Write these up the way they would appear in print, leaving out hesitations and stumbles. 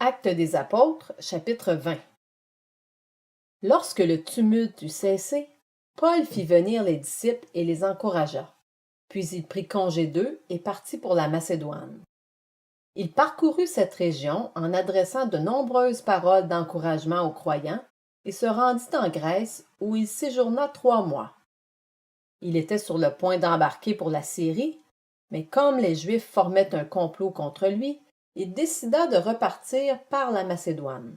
Actes des apôtres, chapitre 20. Lorsque le tumulte eut cessé, Paul fit venir les disciples et les encouragea. Puis il prit congé d'eux et partit pour la Macédoine. Il parcourut cette région en adressant de nombreuses paroles d'encouragement aux croyants et se rendit en Grèce où il séjourna 3 mois. Il était sur le point d'embarquer pour la Syrie, mais comme les Juifs formaient un complot contre lui, il décida de repartir par la Macédoine.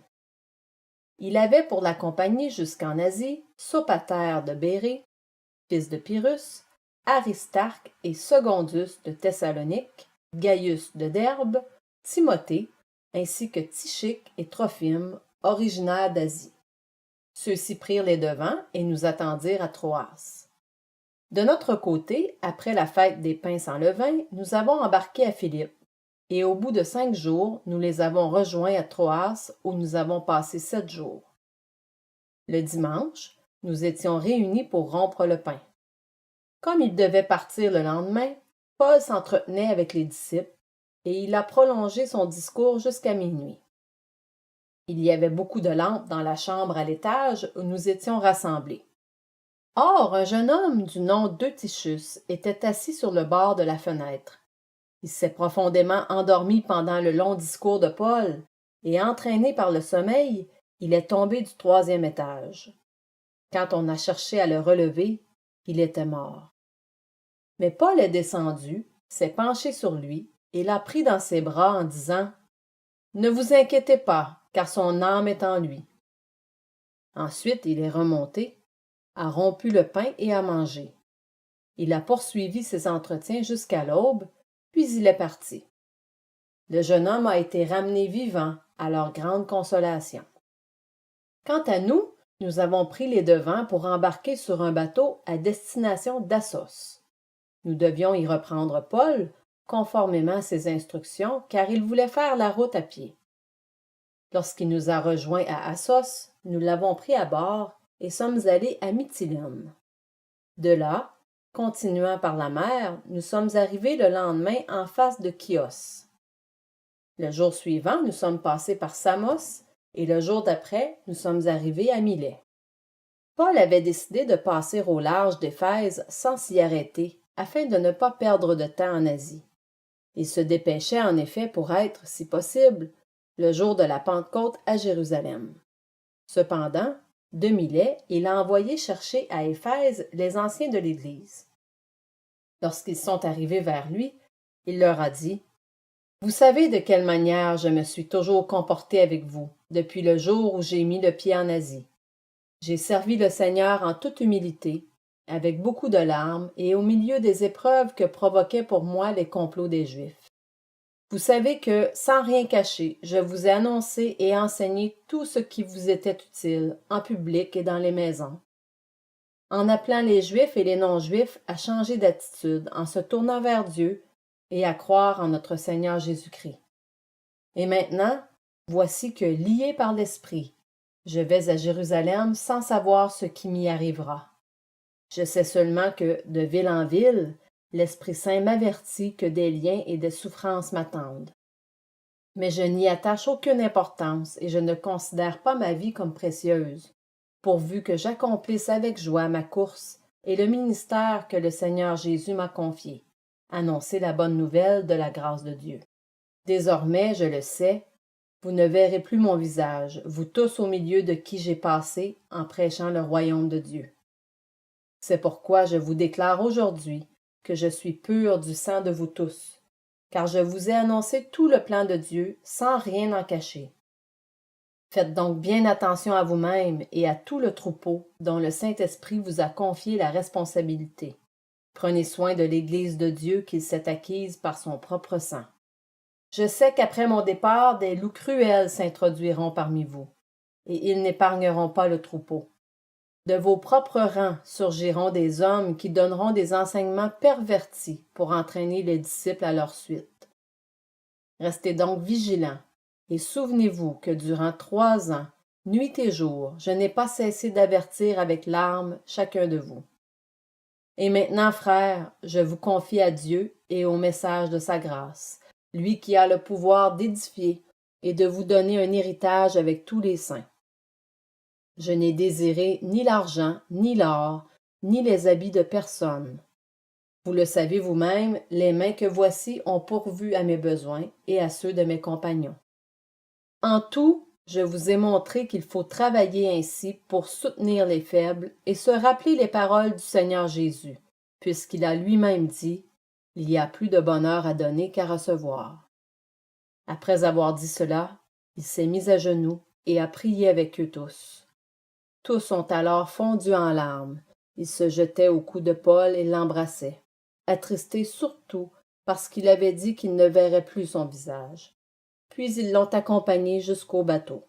Il avait pour l'accompagner jusqu'en Asie Sopater de Bérée, fils de Pyrrhus, Aristarque et Secondus de Thessalonique, Gaius de Derbe, Timothée, ainsi que Tychique et Trophime, originaires d'Asie. Ceux-ci prirent les devants et nous attendirent à Troas. De notre côté, après la fête des pains sans levain, nous avons embarqué à Philippe, et au bout de 5 jours, nous les avons rejoints à Troas, où nous avons passé 7 jours. Le dimanche, nous étions réunis pour rompre le pain. Comme il devait partir le lendemain, Paul s'entretenait avec les disciples, et il a prolongé son discours jusqu'à minuit. Il y avait beaucoup de lampes dans la chambre à l'étage où nous étions rassemblés. Or, un jeune homme du nom d'Eutychus était assis sur le bord de la fenêtre. Il s'est profondément endormi pendant le long discours de Paul, et entraîné par le sommeil, il est tombé du 3e étage. Quand on a cherché à le relever, il était mort. Mais Paul est descendu, s'est penché sur lui, et l'a pris dans ses bras en disant « Ne vous inquiétez pas, car son âme est en lui. » Ensuite, il est remonté, a rompu le pain et a mangé. Il a poursuivi ses entretiens jusqu'à l'aube, puis il est parti. Le jeune homme a été ramené vivant à leur grande consolation. Quant à nous, nous avons pris les devants pour embarquer sur un bateau à destination d'Assos. Nous devions y reprendre Paul, conformément à ses instructions, car il voulait faire la route à pied. Lorsqu'il nous a rejoints à Assos, nous l'avons pris à bord et sommes allés à Mytilène. De là, continuant par la mer, nous sommes arrivés le lendemain en face de Chios. Le jour suivant, nous sommes passés par Samos et le jour d'après, nous sommes arrivés à Milet. Paul avait décidé de passer au large d'Éphèse sans s'y arrêter, afin de ne pas perdre de temps en Asie. Il se dépêchait en effet pour être, si possible, le jour de la Pentecôte à Jérusalem. Cependant, de Milet, il a envoyé chercher à Éphèse les anciens de l'Église. Lorsqu'ils sont arrivés vers lui, il leur a dit « Vous savez de quelle manière je me suis toujours comporté avec vous, depuis le jour où j'ai mis le pied en Asie. J'ai servi le Seigneur en toute humilité, avec beaucoup de larmes et au milieu des épreuves que provoquaient pour moi les complots des Juifs. Vous savez que, sans rien cacher, je vous ai annoncé et enseigné tout ce qui vous était utile, en public et dans les maisons, en appelant les Juifs et les non-Juifs à changer d'attitude, en se tournant vers Dieu et à croire en notre Seigneur Jésus-Christ. Et maintenant, voici que, lié par l'Esprit, je vais à Jérusalem sans savoir ce qui m'y arrivera. Je sais seulement que, de ville en ville, l'Esprit Saint m'avertit que des liens et des souffrances m'attendent. Mais je n'y attache aucune importance et je ne considère pas ma vie comme précieuse, pourvu que j'accomplisse avec joie ma course et le ministère que le Seigneur Jésus m'a confié, annoncer la bonne nouvelle de la grâce de Dieu. Désormais, je le sais, vous ne verrez plus mon visage, vous tous au milieu de qui j'ai passé en prêchant le royaume de Dieu. C'est pourquoi je vous déclare aujourd'hui que je suis pur du sang de vous tous, car je vous ai annoncé tout le plan de Dieu sans rien en cacher. Faites donc bien attention à vous-même et à tout le troupeau dont le Saint-Esprit vous a confié la responsabilité. Prenez soin de l'Église de Dieu qu'il s'est acquise par son propre sang. Je sais qu'après mon départ, des loups cruels s'introduiront parmi vous, et ils n'épargneront pas le troupeau. De vos propres rangs surgiront des hommes qui donneront des enseignements pervertis pour entraîner les disciples à leur suite. Restez donc vigilants, et souvenez-vous que durant 3 ans, nuit et jour, je n'ai pas cessé d'avertir avec larmes chacun de vous. Et maintenant, frères, je vous confie à Dieu et au message de sa grâce, lui qui a le pouvoir d'édifier et de vous donner un héritage avec tous les saints. Je n'ai désiré ni l'argent, ni l'or, ni les habits de personne. Vous le savez vous-même, les mains que voici ont pourvu à mes besoins et à ceux de mes compagnons. En tout, je vous ai montré qu'il faut travailler ainsi pour soutenir les faibles et se rappeler les paroles du Seigneur Jésus, puisqu'il a lui-même dit « Il y a plus de bonheur à donner qu'à recevoir ». Après avoir dit cela, il s'est mis à genoux et a prié avec eux tous. Tous ont alors fondu en larmes. Ils se jetaient au cou de Paul et l'embrassaient, attristés surtout parce qu'il avait dit qu'ils ne verraient plus son visage. Puis ils l'ont accompagné jusqu'au bateau.